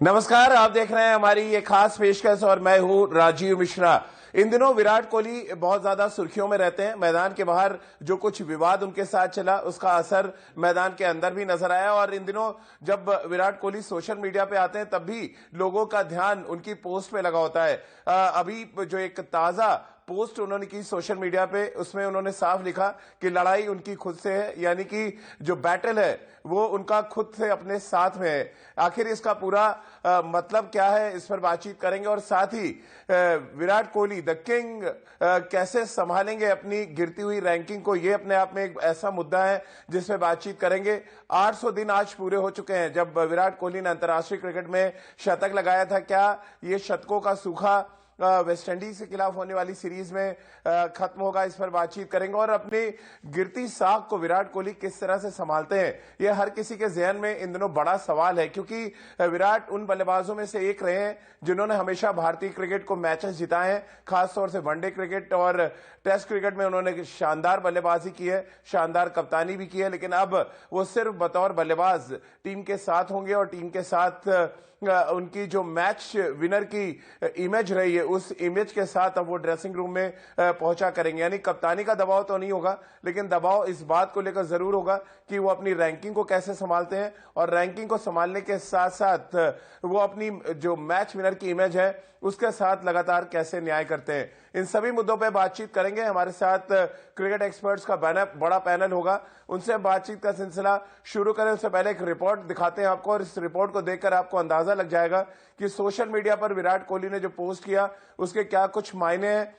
नमस्कार, आप देख रहे हैं हमारी ये खास पेशकश और मैं हूं राजीव मिश्रा। इन दिनों विराट कोहली बहुत ज्यादा सुर्खियों में रहते हैं। मैदान के बाहर जो कुछ विवाद उनके साथ चला उसका असर मैदान के अंदर भी नजर आया और इन दिनों जब विराट कोहली सोशल मीडिया पे आते हैं तब भी लोगों का ध्यान उनकी पोस्ट पे लगा होता है। अभी जो एक ताजा पोस्ट उन्होंने की सोशल मीडिया पे, उसमें उन्होंने साफ लिखा कि लड़ाई उनकी खुद से है, यानी कि जो बैटल है वो उनका खुद से अपने साथ में है। आखिर इसका पूरा मतलब क्या है, इस पर बातचीत करेंगे और साथ ही विराट कोहली द किंग कैसे संभालेंगे अपनी गिरती हुई रैंकिंग को, ये अपने आप में एक ऐसा मुद्दा है जिसमें बातचीत करेंगे। 800 दिन आज पूरे हो चुके हैं जब विराट कोहली ने अंतर्राष्ट्रीय क्रिकेट में शतक लगाया था। क्या ये शतकों का सूखा वेस्ट इंडीज के खिलाफ होने वाली सीरीज में खत्म होगा, इस पर बातचीत करेंगे। और अपनी गिरती साख को विराट कोहली किस तरह से संभालते हैं, यह हर किसी के जहन में इन दिनों बड़ा सवाल है, क्योंकि विराट उन बल्लेबाजों में से एक रहे हैं जिन्होंने हमेशा भारतीय क्रिकेट को मैचेस जिताए हैं। खासतौर से वनडे क्रिकेट और टेस्ट क्रिकेट में उन्होंने शानदार बल्लेबाजी की है, शानदार कप्तानी भी की है। लेकिन अब वो सिर्फ बतौर बल्लेबाज टीम के साथ होंगे और टीम के साथ उनकी जो मैच विनर की इमेज रही है उस इमेज के साथ अब वो ड्रेसिंग रूम में पहुंचा करेंगे। यानी कप्तानी का दबाव तो नहीं होगा, लेकिन दबाव इस बात को लेकर जरूर होगा कि वो अपनी रैंकिंग को कैसे संभालते हैं और रैंकिंग को संभालने के साथ साथ वो अपनी जो मैच विनर की इमेज है उसके साथ लगातार कैसे न्याय करते हैं। इन सभी मुद्दों पर बातचीत करेंगे। हमारे साथ क्रिकेट एक्सपर्ट्स का बड़ा पैनल होगा, उनसे बातचीत का सिलसिला शुरू करें उससे पहले एक रिपोर्ट दिखाते हैं आपको और इस रिपोर्ट को देखकर आपको अंदाजा लग जाएगा कि सोशल मीडिया पर विराट कोहली ने जो पोस्ट किया उसके क्या कुछ मायने हैं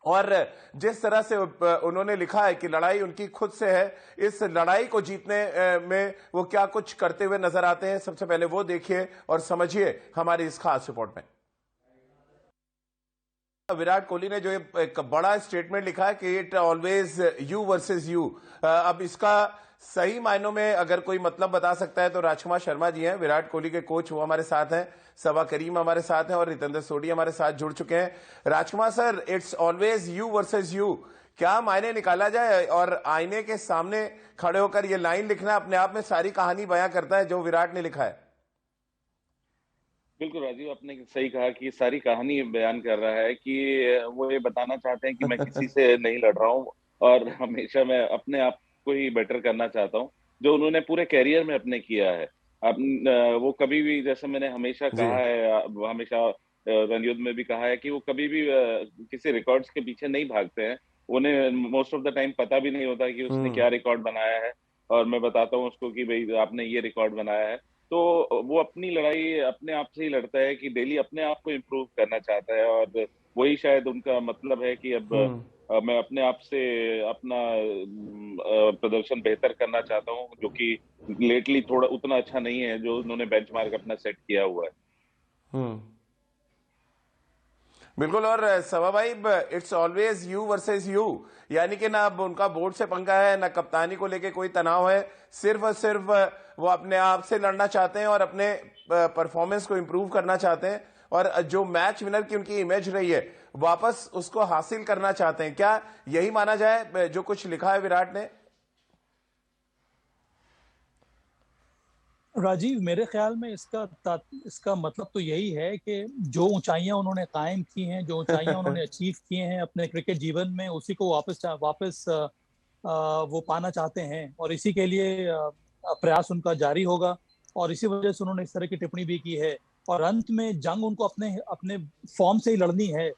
और जिस तरह से उन्होंने लिखा है कि लड़ाई उनकी खुद से है, इस लड़ाई को जीतने में वो क्या कुछ करते हुए नजर आते हैं। सबसे पहले वो देखिए और समझिए हमारी इस खास रिपोर्ट में। विराट कोहली ने जो एक बड़ा स्टेटमेंट लिखा है कि it always you versus you. अब इसका सही मायनों में अगर कोई मतलब बता सकता है तो राजकुमार शर्मा जी हैं, विराट कोहली के कोच, वो हमारे साथ हैं। सबा करीम हमारे साथ हैं और रितेंद्र सोढी हमारे साथ जुड़ चुके हैं। Rajkumar sir, it's always you versus you, क्या मायने निकाला जाए? और आईने के सामने खड़े होकर ये लाइन लिखना अपने आप में सारी कहानी बयां करता है जो विराट ने लिखा है। बिल्कुल राजीव, आपने सही कहा कि सारी कहानी बयान कर रहा है कि वो ये बताना चाहते हैं कि मैं किसी से नहीं लड़ रहा हूँ और हमेशा मैं अपने आप को ही बेटर करना चाहता हूँ, जो उन्होंने पूरे कैरियर में अपने किया है। अब वो कभी भी, जैसे मैंने हमेशा जी। कहा है, हमेशा रणयुद्ध में भी कहा है कि वो कभी भी किसी रिकॉर्ड्स के पीछे नहीं भागते हैं। उन्हें मोस्ट ऑफ द टाइम पता भी नहीं होता कि उसने क्या रिकॉर्ड बनाया है, और मैं बताता हूँ उसको कि भाई आपने ये रिकॉर्ड बनाया है। तो वो अपनी लड़ाई अपने आप से ही लड़ता है कि डेली अपने आप को इम्प्रूव करना चाहता है, और वही शायद उनका मतलब है कि अब मैं अपने आप से अपना प्रदर्शन बेहतर करना चाहता हूँ, जो कि लेटली थोड़ा उतना अच्छा नहीं है जो उन्होंने बेंचमार्क अपना सेट किया हुआ है। बिल्कुल। और सवा भाई, it's always you versus you, यानी कि ना अब उनका बोर्ड से पंगा है, ना कप्तानी को लेके कोई तनाव है, सिर्फ और सिर्फ वो अपने आप से लड़ना चाहते हैं और अपने परफॉर्मेंस को इंप्रूव करना चाहते हैं और जो मैच विनर की उनकी इमेज रही है वापस उसको हासिल करना चाहते हैं। क्या यही माना जाए जो कुछ लिखा है विराट ने? राजीव, मेरे ख्याल में इसका मतलब तो यही है कि जो ऊंचाइयां उन्होंने कायम की हैं, जो ऊंचाइयां उन्होंने अचीव किए हैं अपने क्रिकेट जीवन में, उसी को वापस वो पाना चाहते हैं और इसी के लिए प्रयास उनका जारी होगा। और इसी वजह से उन्होंने इस तरह की टिप्पणी भी की है। और अंत में जंग उनको अपने अपने फॉर्म से ही लड़नी है।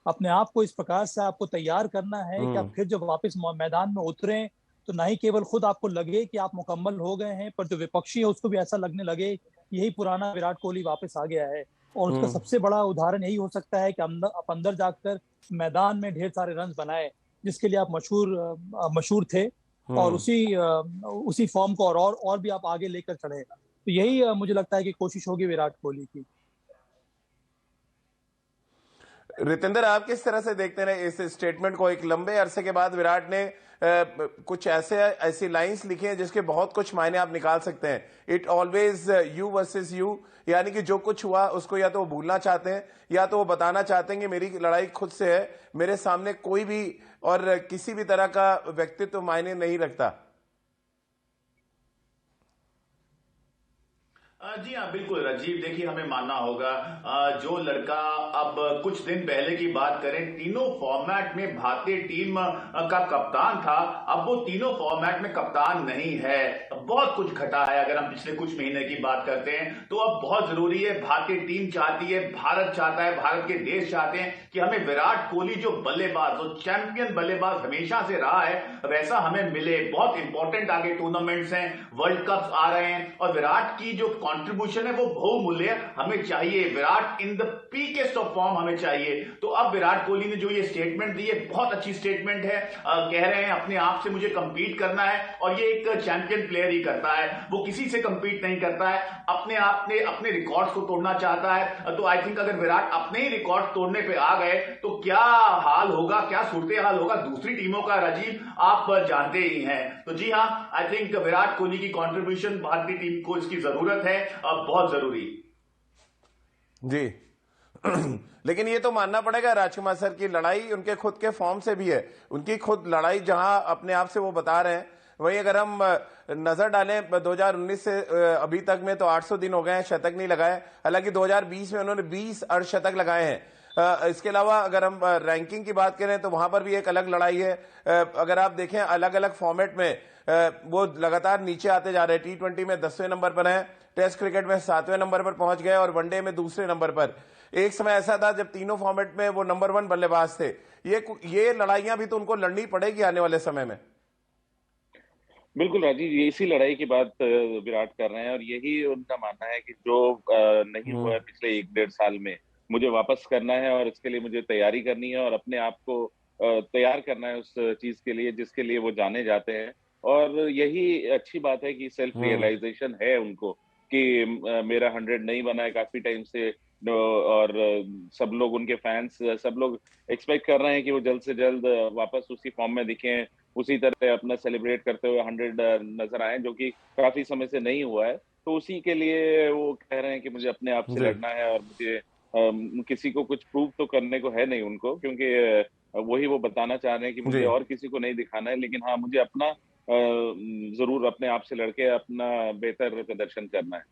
अपने आप को इस प्रकार से आपको तैयार करना है कि आप फिर जब वापस मैदान में उतरें तो ना ही केवल खुद आपको लगे कि आप मुकम्मल हो गए हैं, पर जो विपक्षी है उसको भी ऐसा लगने लगे यही पुराना विराट कोहली वापस आ गया है। और उसका सबसे बड़ा उदाहरण यही हो सकता है कि आप अंदर जाकर मैदान में ढेर सारे रन बनाए, जिसके लिए आप मशहूर थे, और उसी फॉर्म को और भी आप आगे लेकर चढ़े। तो यही मुझे लगता है कि कोशिश होगी विराट कोहली की। रितेंद्र, आप किस तरह से देखते हैं इस स्टेटमेंट को? एक लंबे अरसे के बाद विराट ने कुछ ऐसी लाइंस लिखी हैं जिसके बहुत कुछ मायने आप निकाल सकते हैं। It always you versus you, यानी कि जो कुछ हुआ उसको या तो वो भूलना चाहते हैं या तो वो बताना चाहते हैं कि मेरी लड़ाई खुद से है, मेरे सामने कोई भी और किसी भी तरह का व्यक्तित्व मायने नहीं रखता। जी हाँ, बिल्कुल राजीव। देखिए, हमें मानना होगा जो लड़का, अब कुछ दिन पहले की बात करें, तीनों फॉर्मेट में भारतीय टीम का कप्तान था, अब वो तीनों फॉर्मेट में कप्तान नहीं है। बहुत कुछ घटा है। अगर हम पिछले कुछ महीने की बात करते हैं तो अब बहुत जरूरी है, भारतीय टीम चाहती है, भारत चाहता है, भारत के देश चाहते हैं कि हमें विराट कोहली जो बल्लेबाज, जो चैंपियन बल्लेबाज हमेशा से रहा है, वैसा हमें मिले। बहुत इंपॉर्टेंट आगे टूर्नामेंट्स हैं, वर्ल्ड कप आ रहे हैं, और विराट की जो कंट्रीब्यूशन है वो बहुमूल्य हमें चाहिए। Virat in the peakest of form हमें चाहिए। तो अब विराट कोहली ने जो ये स्टेटमेंट दी है, बहुत अच्छी स्टेटमेंट है। कह रहे हैं अपने आप से मुझे कंपीट करना है, और ये एक चैंपियन प्लेयर ही करता है, वो किसी से कंपीट नहीं करता है, अपने आप ने अपने रिकॉर्ड्स को तोड़ना चाहता है। तो आई थिंक अगर विराट अपने ही रिकॉर्ड तोड़ने पे आ गए तो क्या हाल होगा, क्या सूरत हाल होगा दूसरी टीमों का, राजीव आप जानते ही हैं। तो जी हाँ, आई थिंक विराट कोहली की कंट्रीब्यूशन भारतीय टीम को इसकी जरूरत है, अब बहुत जरूरी। जी लेकिन ये तो मानना पड़ेगा राजकुमार सर की लड़ाई उनके खुद के फॉर्म से भी है, उनकी खुद लड़ाई जहां अपने आप से वो बता रहे हैं। वही अगर हम नजर डालें 2019 से अभी तक में तो 800 दिन हो गए हैं, शतक नहीं लगाए। हालांकि 2020 में उन्होंने 20 अर्धशतक लगाए हैं। इसके अलावा अगर हम रैंकिंग की बात करें तो वहां पर भी एक अलग लड़ाई है। अगर आप देखें अलग अलग फॉर्मेट में वो लगातार नीचे आते जा रहे हैं। T20 में 10वें नंबर पर हैं, टेस्ट क्रिकेट में 7वें नंबर पर पहुंच गए, और वनडे में दूसरे नंबर पर। एक समय ऐसा था जब तीनों फॉर्मेट में वो नंबर 1 बल्लेबाज थे। ये लड़ाइयां भी तो उनको लड़नी पड़ेगी आने वाले समय में। बिल्कुल राजीव, ये इसी लड़ाई की बात विराट कर रहे हैं, और यही उनका मानना है कि जो नहीं हुआ है पिछले 1-1.5 साल में, मुझे वापस करना है, और इसके लिए मुझे तैयारी करनी है, और अपने आप को तैयार करना है उस चीज के लिए जिसके लिए वो जाने जाते हैं। और यही अच्छी बात है कि सेल्फ रियलाइजेशन है उनको कि मेरा 100 नहीं बना है काफी टाइम से। और सब लोग, उनके फैंस, सब लोग एक्सपेक्ट कर रहे हैं कि वो जल्द से जल्द वापस उसी फॉर्म में दिखें, उसी तरह अपना सेलिब्रेट करते हुए 100 नजर आए, जो कि काफी समय से नहीं हुआ है। तो उसी के लिए वो कह रहे हैं कि मुझे अपने आप से जी लड़ना है, और मुझे किसी को कुछ प्रूव तो करने को है नहीं उनको, क्योंकि वही वो बताना चाह रहे हैं कि मुझे जी और किसी को नहीं दिखाना है, लेकिन हाँ, मुझे अपना जरूर अपने आप से लड़के अपना बेहतर प्रदर्शन करना है।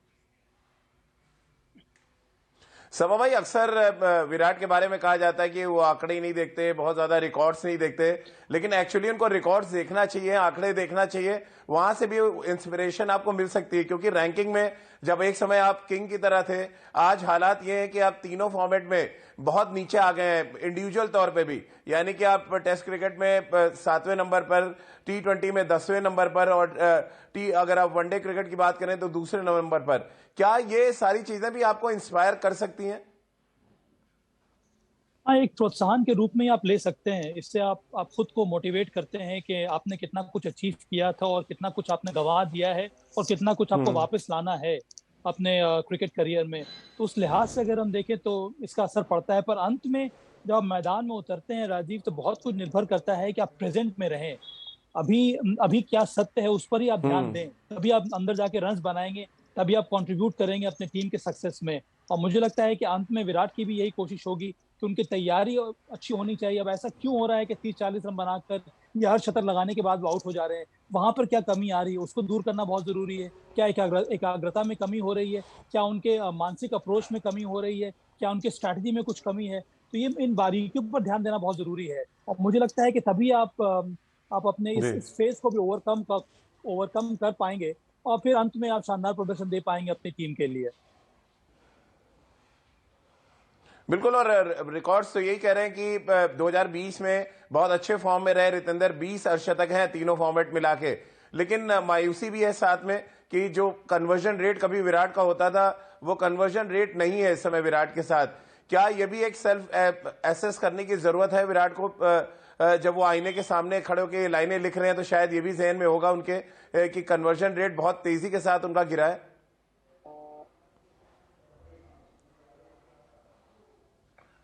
सभा भाई, अक्सर विराट के बारे में कहा जाता है कि वो आंकड़े नहीं देखते, बहुत ज्यादा रिकॉर्ड्स नहीं देखते, लेकिन एक्चुअली उनको रिकॉर्ड्स देखना चाहिए, आंकड़े देखना चाहिए। वहां से भी इंस्पिरेशन आपको मिल सकती है, क्योंकि रैंकिंग में जब एक समय आप किंग की तरह थे, आज हालात ये है कि आप तीनों फॉर्मेट में बहुत नीचे आ गए हैं, इंडिविजुअल तौर पे भी। यानी कि आप टेस्ट क्रिकेट में 7वें नंबर पर, T20 में 10वें नंबर पर, और अगर आप वनडे क्रिकेट की बात करें तो दूसरे नंबर पर। क्या ये सारी चीजें भी आपको इंस्पायर कर सकती हैं? हाँ, एक प्रोत्साहन के रूप में ही आप ले सकते हैं। इससे आप खुद को मोटिवेट करते हैं कि आपने कितना कुछ अचीव किया था और कितना कुछ आपने गंवा दिया है और कितना कुछ आपको वापस लाना है अपने क्रिकेट करियर में। तो उस लिहाज से अगर हम देखें तो इसका असर पड़ता है। पर अंत में जब आप मैदान में उतरते हैं राजीव, तो बहुत कुछ निर्भर करता है कि आप प्रेजेंट में रहें। अभी अभी क्या सत्य है उस पर ही आप ध्यान दें, तभी आप अंदर जाके रन्स बनाएंगे, तभी आप कंट्रीब्यूट करेंगे अपने टीम के सक्सेस में। और मुझे लगता है कि अंत में विराट की भी यही कोशिश होगी कि उनकी तैयारी अच्छी होनी चाहिए। अब ऐसा क्यों हो रहा है कि 30-40 रन बनाकर या हर शतक लगाने के बाद वो आउट हो जा रहे हैं? वहां पर क्या कमी आ रही है, उसको दूर करना बहुत जरूरी है। क्या एकाग्रता में कमी हो रही है? क्या उनके मानसिक अप्रोच में कमी हो रही है? क्या उनके स्ट्रैटेजी में कुछ कमी है? तो ये इन बारीकियों पर ध्यान देना बहुत जरूरी है। और मुझे लगता है कि तभी आप अपने जी इस फेज को भी ओवरकम कर पाएंगे, और फिर अंत में आप शानदार प्रदर्शन दे पाएंगे अपनी टीम के लिए। बिल्कुल। और रिकॉर्ड्स तो यही कह रहे हैं कि 2020 में बहुत अच्छे फॉर्म में रहे रितेंद्र, 20 अर्धशतक हैं तीनों फॉर्मेट मिला के। लेकिन मायूसी भी है साथ में कि जो कन्वर्जन रेट कभी विराट का होता था, वो कन्वर्जन रेट नहीं है इस समय विराट के साथ। क्या ये भी एक सेल्फ एसेस करने की जरूरत है विराट को? जब वो आईने के सामने खड़े होकर लाइनें लिख रहे हैं तो शायद ये भी जहन में होगा उनके कि कन्वर्जन रेट बहुत तेजी के साथ उनका गिरा है।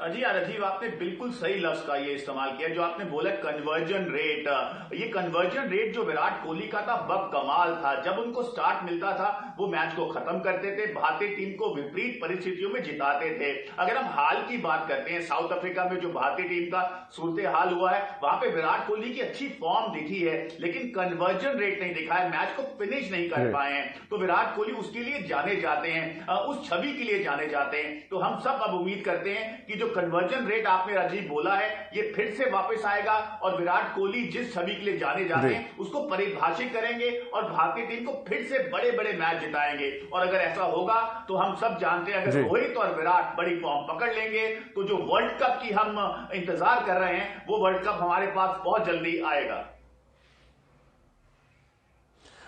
जी हाँ राजीव, आपने बिल्कुल सही लफ्ज का ये इस्तेमाल किया जो आपने बोला कन्वर्जन रेट। ये कन्वर्जन रेट जो विराट कोहली का था बब कमाल था। जब उनको स्टार्ट मिलता था वो मैच को खत्म करते थे, भारतीय टीम को विपरीत परिस्थितियों में जिताते थे। अगर हम हाल की बात करते हैं, साउथ अफ्रीका में जो भारतीय टीम का सूरत हाल हुआ है वहां पे विराट कोहली की अच्छी फॉर्म दिखी है, लेकिन कन्वर्जन रेट नहीं दिखा है, मैच को फिनिश नहीं कर पाए हैं। तो विराट कोहली उसके लिए जाने जाते हैं, उस छवि के लिए जाने जाते हैं। तो हम सब अब उम्मीद करते हैं कि जो कन्वर्जन रेट आपने राजीव बोला है ये फिर से वापस आएगा और विराट कोहली जिस छवि के लिए जाने जाते हैं उसको परिभाषित करेंगे और भारतीय टीम को फिर से बड़े बड़े मैच जिताएंगे। और अगर ऐसा होगा तो हम सब जानते हैं अगर रोहित और विराट बड़ी फॉर्म पकड़ लेंगे तो जो वर्ल्ड कप की हम इंतजार कर रहे हैं वो वर्ल्ड कप हमारे पास बहुत जल्दी आएगा।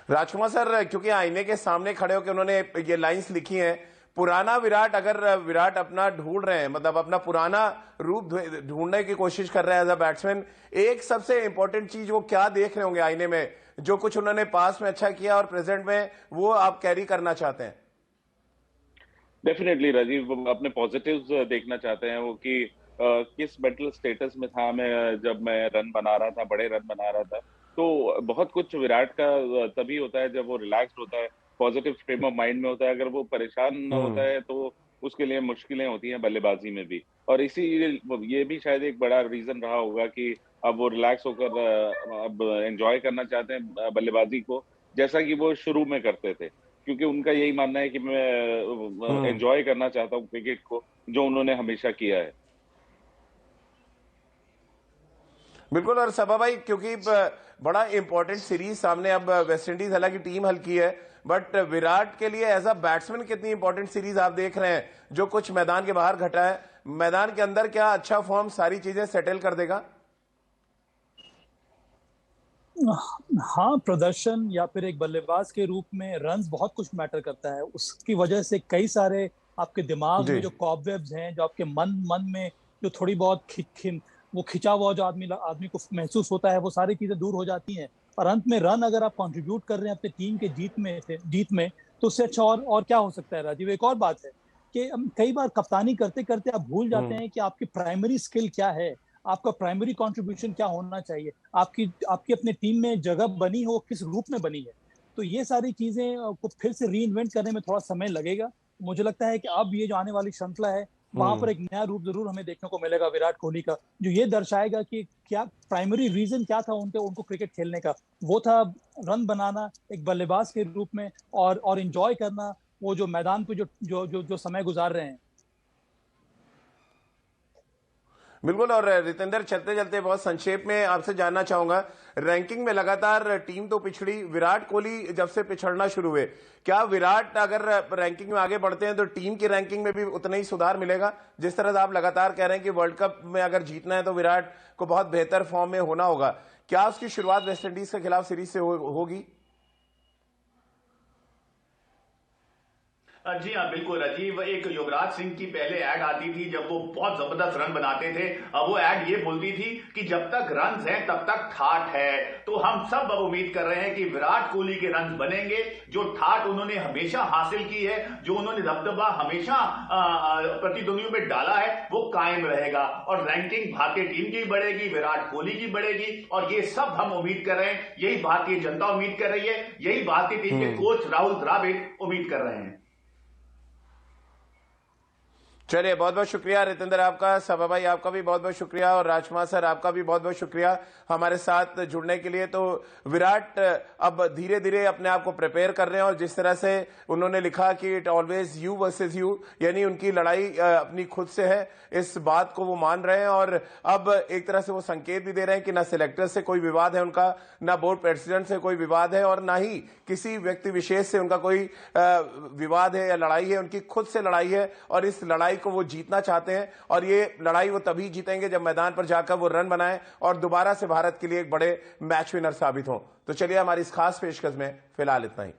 राजकुमार सर, क्योंकि आईने के सामने खड़े होकर उन्होंने ये लाइंस लिखी हैं, पुराना विराट, अगर विराट अपना ढूंढ रहे हैं, मतलब अपना पुराना रूप ढूंढने की कोशिश कर रहे हैं एज अ बैट्समैन, एक सबसे इंपॉर्टेंट चीज वो क्या देख रहे होंगे आईने में जो कुछ उन्होंने पास में अच्छा किया और प्रेजेंट में वो आप कैरी करना चाहते हैं? डेफिनेटली राजीव, वो अपने पॉजिटिव्स देखना चाहते हैं, वो कि किस मेंटल स्टेटस में था मैं जब मैं रन बना रहा था, बड़े रन बना रहा था। तो बहुत कुछ विराट का तभी होता है जब वो रिलैक्स्ड होता है, पॉजिटिव फ्रेम ऑफ माइंड में होता है। अगर वो परेशान होता है तो उसके लिए मुश्किलें होती हैं बल्लेबाजी में भी। और इसी ये भी शायद एक बड़ा रीजन रहा होगा कि अब वो रिलैक्स होकर अब एंजॉय करना चाहते हैं बल्लेबाजी को, जैसा कि वो शुरू में करते थे। क्योंकि उनका यही मानना है कि मैं एंजॉय करना चाहता हूँ क्रिकेट को, जो उन्होंने हमेशा किया है। बिल्कुल। और सभा भाई, क्योंकि बड़ा इंपॉर्टेंट सीरीज सामने, अब वेस्ट इंडीज हालांकि टीम हल्की है, बट विराट के लिए एज अ बैट्समैन कितनी इंपॉर्टेंट सीरीज आप देख रहे हैं? जो कुछ मैदान के बाहर घटा है, मैदान के अंदर क्या अच्छा फॉर्म सारी चीजें सेटल कर देगा? हाँ, प्रदर्शन या फिर एक बल्लेबाज के रूप में रन्स बहुत कुछ मैटर करता है। उसकी वजह से कई सारे आपके दिमाग में जो कॉबवेब्स हैं, जो आपके मन में जो थोड़ी बहुत वो खिंचा हुआ जो आदमी को महसूस होता है, वो सारी चीजें दूर हो जाती हैं। और अंत में रन अगर आप कंट्रीब्यूट कर रहे हैं अपनी टीम के जीत में तो उससे अच्छा और क्या हो सकता है राजीव। एक और बात है कि कई बार कप्तानी करते करते आप भूल जाते हैं कि आपकी प्राइमरी स्किल क्या है, आपका प्राइमरी कंट्रीब्यूशन क्या होना चाहिए, आपकी अपने टीम में जगह बनी हो किस रूप में बनी है। तो ये सारी चीजें को फिर से रीइन्वेंट करने में थोड़ा समय लगेगा। मुझे लगता है कि अब ये जो आने वाली श्रृंखला है वहां पर एक नया रूप जरूर हमें देखने को मिलेगा विराट कोहली का, जो ये दर्शाएगा कि क्या प्राइमरी रीजन क्या था उनको क्रिकेट खेलने का। वो था रन बनाना एक बल्लेबाज के रूप में और एंजॉय करना वो जो मैदान पे जो समय गुजार रहे हैं। बिल्कुल। और रितेंद्र, चलते चलते बहुत संक्षेप में आपसे जानना चाहूंगा, रैंकिंग में लगातार टीम तो पिछड़ी, विराट कोहली जब से पिछड़ना शुरू हुए, क्या विराट अगर रैंकिंग में आगे बढ़ते हैं तो टीम की रैंकिंग में भी उतना ही सुधार मिलेगा? जिस तरह से आप लगातार कह रहे हैं कि वर्ल्ड कप में अगर जीतना है तो विराट को बहुत बेहतर फॉर्म में होना होगा, क्या उसकी शुरुआत वेस्टइंडीज के खिलाफ सीरीज से होगी? जी हाँ बिल्कुल राजीव, एक युवराज सिंह की पहले ऐड आती थी जब वो बहुत जबरदस्त रन बनाते थे। अब वो ऐड ये बोलती थी कि जब तक रन हैं तब तक ठाठ है। तो हम सब अब उम्मीद कर रहे हैं कि विराट कोहली के रन बनेंगे, जो ठाठ उन्होंने हमेशा हासिल की है, जो उन्होंने दबदबा हमेशा प्रतिद्वंदियों में डाला है, वो कायम रहेगा और रैंकिंग भारतीय टीम की बढ़ेगी, विराट कोहली की बढ़ेगी। और ये सब हम उम्मीद कर रहे हैं, यही भारतीय जनता उम्मीद कर रही है, यही भारतीय टीम के कोच राहुल द्रविड़ उम्मीद कर रहे हैं। चलिए, बहुत बहुत शुक्रिया रितेंद्र आपका, सभा भाई आपका भी बहुत बहुत शुक्रिया, और राजकुमार सर आपका भी बहुत बहुत शुक्रिया हमारे साथ जुड़ने के लिए। तो विराट अब धीरे धीरे अपने आप को प्रिपेयर कर रहे हैं, और जिस तरह से उन्होंने लिखा कि it always you versus you, यानी उनकी लड़ाई अपनी खुद से है, इस बात को वो मान रहे हैं। और अब एक तरह से वो संकेत भी दे रहे हैं कि ना सिलेक्टर से कोई विवाद है उनका, ना बोर्ड प्रेसिडेंट से कोई विवाद है, और ना ही किसी व्यक्ति विशेष से उनका कोई विवाद है या लड़ाई है, उनकी खुद से लड़ाई है। और इस लड़ाई को वो जीतना चाहते हैं, और ये लड़ाई वो तभी जीतेंगे जब मैदान पर जाकर वो रन बनाएं और दोबारा से भारत के लिए एक बड़े मैच विनर साबित हों। तो चलिए, हमारी इस खास पेशकश में फिलहाल इतना ही।